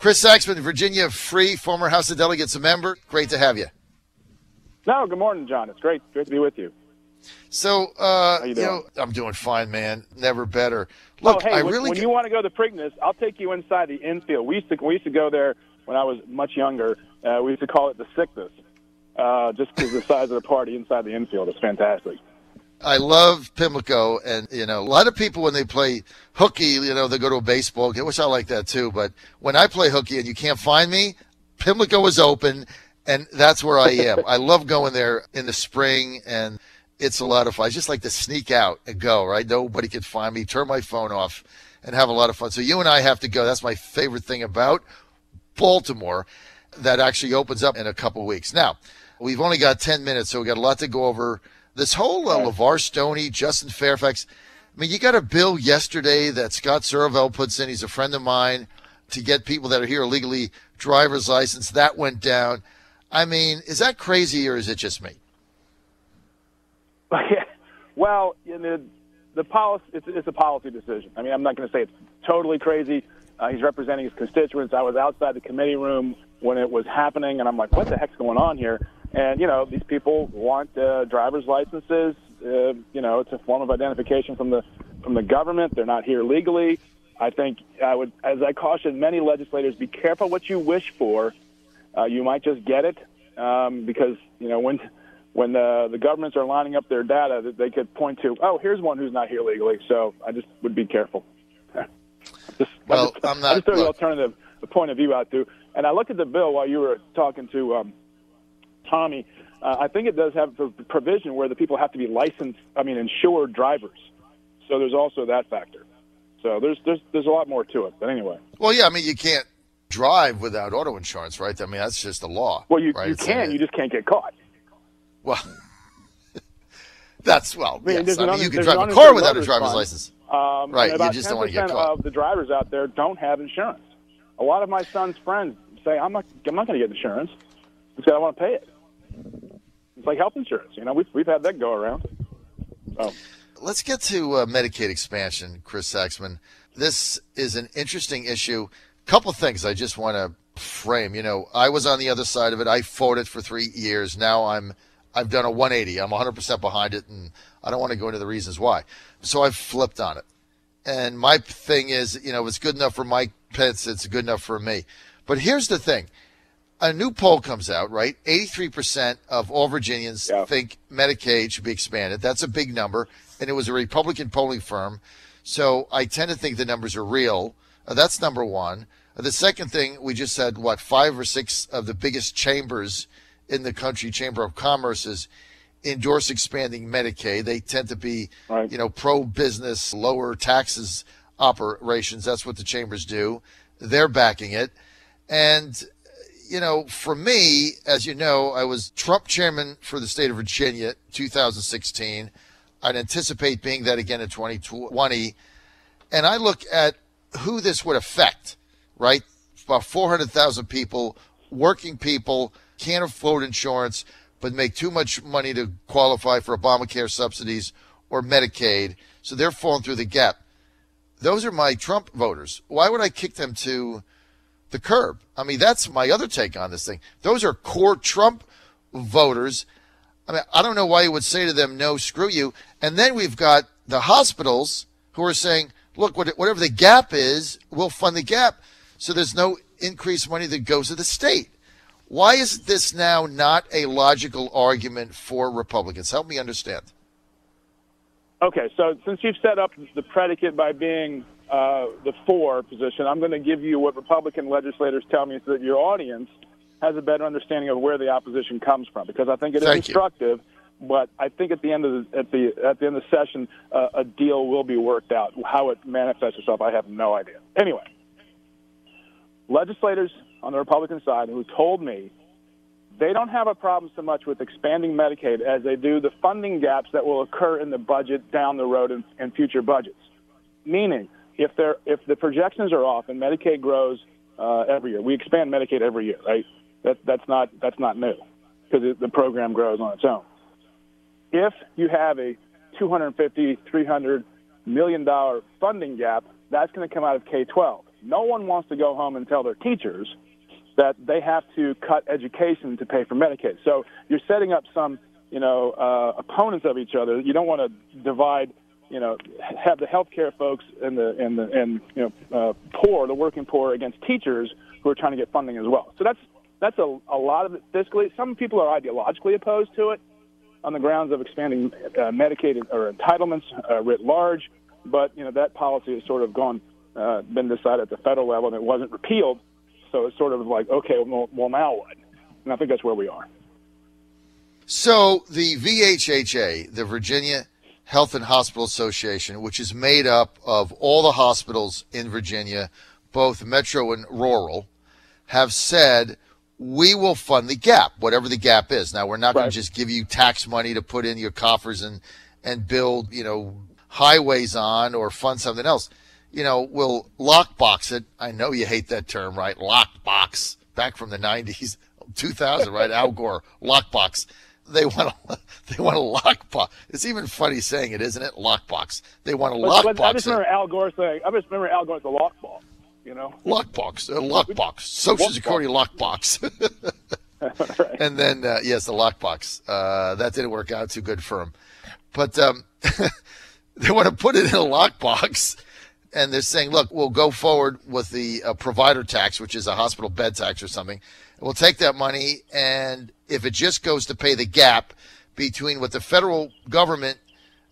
Chris Saxman, Virginia Free, former House of Delegates, a member. Great to have you. No, good morning, John. It's great to be with you. So, How you doing? I'm doing fine, man. Never better. Look, when you want to go to Preakness, I'll take you inside the infield. We used to go there when I was much younger. We used to call it the sickness, just because the size of the party inside the infield is fantastic. I love Pimlico, and, a lot of people when they play hooky, they go to a baseball game, which I like that too. But when I play hooky and you can't find me, Pimlico is open, and that's where I am. I love going there in the spring, and it's a lot of fun. I just like to sneak out and go, right? Nobody can find me, turn my phone off, and have a lot of fun. So you and I have to go. That's my favorite thing about Baltimore that actually opens up in a couple weeks. Now, we've only got 10 minutes, so we got a lot to go over. This whole LeVar Stoney, Justin Fairfax, I mean, you got a bill yesterday that Scott Sorovel puts in. He's a friend of mine, to get people that are here illegally driver's license. That went down. I mean, is that crazy or is it just me? Well, the policy, it's a policy decision. I mean, I'm not going to say it's totally crazy. He's representing his constituents. I was outside the committee room when it was happening, and I'm like, what the heck's going on here? And, these people want driver's licenses. It's a form of identification from the government. They're not here legally. I think as I caution many legislators, be careful what you wish for. You might just get it because, when the governments are lining up their data, they could point to, oh, here's one who's not here legally. So I just would be careful. I'm not. I just throw the alternative, the point of view out too. And I looked at the bill while you were talking to Tommy. I think it does have a provision where the people have to be insured drivers. So there's also that factor. So there's a lot more to it. But anyway. Well, yeah, I mean, you can't drive without auto insurance, right? I mean, that's just the law. Well, you right? can. You just can't get caught. Well, yes. You can drive a an car without a motorist driver's fund. license. Right. You just don't want to get caught. Of the drivers out there don't have insurance. A lot of my son's friends say, I'm not going to get insurance because I want to pay it. It's like health insurance. We've had that go around. So. Let's get to Medicaid expansion, Chris Saxman. This is an interesting issue. Couple things I just want to frame. I was on the other side of it. I fought it for 3 years. Now I've done a 180. I'm 100% behind it, and I don't want to go into the reasons why. So I've flipped on it. And my thing is, if it's good enough for Mike Pence, it's good enough for me. But here's the thing. A new poll comes out, right? 83% of all Virginians think Medicaid should be expanded. That's a big number, and it was a Republican polling firm. So I tend to think the numbers are real. That's number one. The second thing, we just said, 5 or 6 of the biggest chambers in the country, Chamber of Commerce's, endorse expanding Medicaid. They tend to be, pro-business, lower taxes operations. That's what the chambers do. They're backing it. And, for me, as you know, I was Trump chairman for the state of Virginia 2016. I'd anticipate being that again in 2020. And I look at who this would affect, right? About 400,000 people, working people, can't afford insurance, but make too much money to qualify for Obamacare subsidies or Medicaid. So they're falling through the gap. Those are my Trump voters. Why would I kick them to the curb? I mean, that's my other take on this thing. Those are core Trump voters. I mean, I don't know why you would say to them, no, screw you. And then we've got the hospitals who are saying, look, whatever the gap is, we'll fund the gap. So there's no increased money that goes to the state. Why is this now not a logical argument for Republicans? Help me understand. Okay, so since you've set up the predicate by being the for position, I'm going to give you what Republican legislators tell me so that your audience has a better understanding of where the opposition comes from, because I think it is instructive. But I think at the end of the session, a deal will be worked out. How it manifests itself, I have no idea. Anyway, legislators on the Republican side who told me they don't have a problem so much with expanding Medicaid as they do the funding gaps that will occur in the budget down the road in future budgets. Meaning, if the projections are off and Medicaid grows every year, we expand Medicaid every year, right? That's not new because the program grows on its own. If you have a $250, $300 million funding gap, that's going to come out of K-12. No one wants to go home and tell their teachers that they have to cut education to pay for Medicaid. So you're setting up some, opponents of each other. You don't want to divide, have the healthcare folks and the working poor against teachers who are trying to get funding as well. So that's a lot of it fiscally. Some people are ideologically opposed to it on the grounds of expanding Medicaid or entitlements writ large, but that policy has sort of been decided at the federal level, and it wasn't repealed. So it's sort of like, okay, well now what? And I think that's where we are. So the VHHA, the Virginia Health and Hospital Association, which is made up of all the hospitals in Virginia, both metro and rural, have said, we will fund the gap, whatever the gap is. Now, we're not going to just give you tax money to put in your coffers and build, highways on or fund something else. We'll lockbox it. I know you hate that term, right? Lockbox. Back from the 90s, 2000, right? Al Gore, lockbox. They want a lockbox. It's even funny saying it, isn't it? Lockbox. They want a lockbox. I just remember Al Gore saying, the lockbox. Lockbox. Social Security lockbox. Right. And then, yes, the lockbox. That didn't work out too good for him. But they want to put it in a lockbox, and they're saying, look, we'll go forward with the provider tax, which is a hospital bed tax or something. We'll take that money, and if it just goes to pay the gap between what the federal government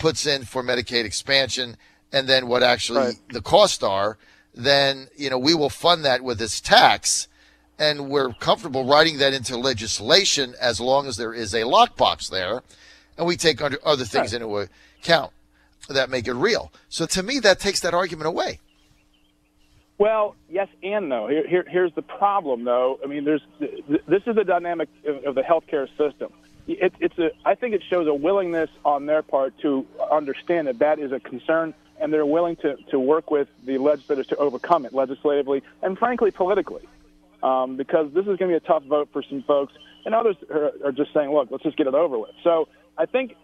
puts in for Medicaid expansion and then what actually the costs are, then, we will fund that with this tax, and we're comfortable writing that into legislation as long as there is a lockbox there, and we take other things into account that make it real. So to me, that takes that argument away. Well, yes and no. Here's the problem, though. I mean, this is the dynamic of the healthcare system. I think it shows a willingness on their part to understand that is a concern, and they're willing to work with the legislators to overcome it legislatively and, frankly, politically, because this is going to be a tough vote for some folks, and others are just saying, look, let's just get it over with. So I think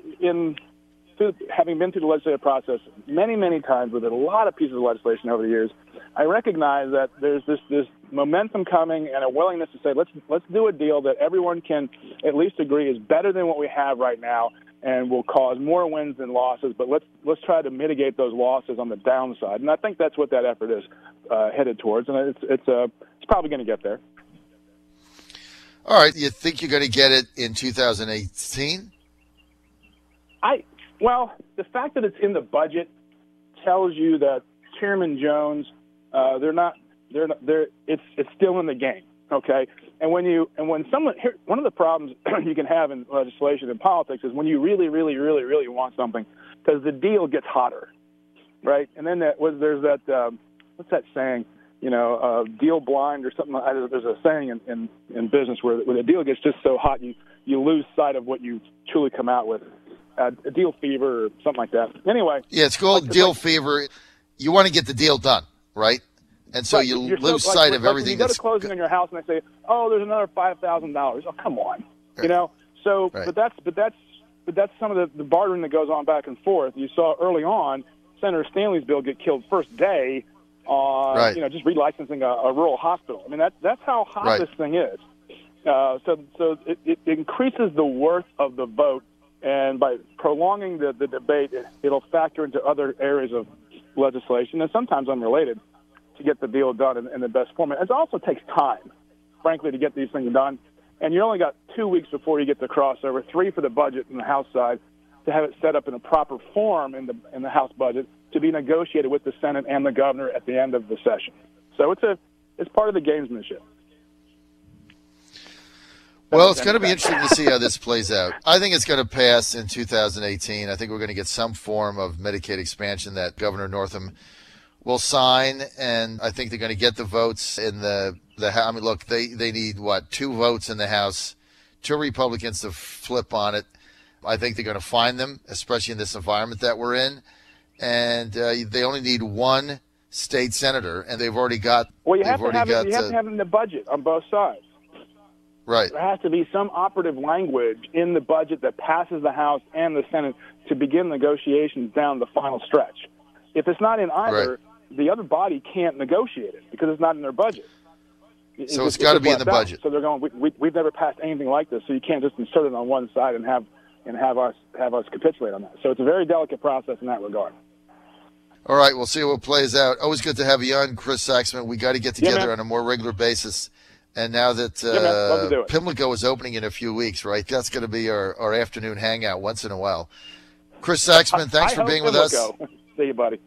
having been through the legislative process many, many times with a lot of pieces of legislation over the years, I recognize that there's this momentum coming and a willingness to say, let's do a deal that everyone can at least agree is better than what we have right now and will cause more wins than losses, but let's try to mitigate those losses on the downside. And I think that's what that effort is headed towards, and it's probably going to get there. All right. You think you're going to get it in 2018? Well, the fact that it's in the budget tells you that Chairman Jones, it's still in the game, okay? And when someone, one of the problems you can have in legislation and politics is when you really, really, really, really want something, because the deal gets hotter, right? And then there's that what's that saying? Deal blind or something. There's a saying in business where the deal gets just so hot you lose sight of what you truly come out with. A deal fever or something like that. Anyway. Yeah, it's called deal fever. You want to get the deal done, right? And so you lose sight of everything. When you go to closing on your house and they say, "Oh, there's another $5,000." Oh, come on, Right. So, right. but that's some of the bartering that goes on back and forth. You saw early on Senator Stanley's bill get killed first day on just relicensing a rural hospital. I mean that's how hot this thing is. So it increases the worth of the vote. And by prolonging the debate, it'll factor into other areas of legislation, and sometimes unrelated, to get the deal done in the best format. It also takes time, frankly, to get these things done. And you only got 2 weeks before you get the crossover, 3 for the budget in the House side, to have it set up in a proper form in the House budget to be negotiated with the Senate and the governor at the end of the session. So it's part of the gamesmanship. Well, it's going to be interesting to see how this plays out. I think it's going to pass in 2018. I think we're going to get some form of Medicaid expansion that Governor Northam will sign, and I think they're going to get the votes in the House. I mean, look, they need, 2 votes in the House, 2 Republicans to flip on it. I think they're going to find them, especially in this environment that we're in, and they only need 1 state senator, and they've already got. Well, you have to have it in the budget on both sides. Right. There has to be some operative language in the budget that passes the House and the Senate to begin negotiations down the final stretch. If it's not in either, the other body can't negotiate it because it's not in their budget. So it's got to be in the budget. So they're going, we've never passed anything like this, so you can't just insert it on one side and have us capitulate on that. So it's a very delicate process in that regard. All right, we'll see how it plays out. Always good to have you on, Chris Saxman. We got to get together on a more regular basis. And now that love to do it. Pimlico is opening in a few weeks, right? That's going to be our afternoon hangout once in a while. Chris Saxman, thanks for being with us. See you, buddy.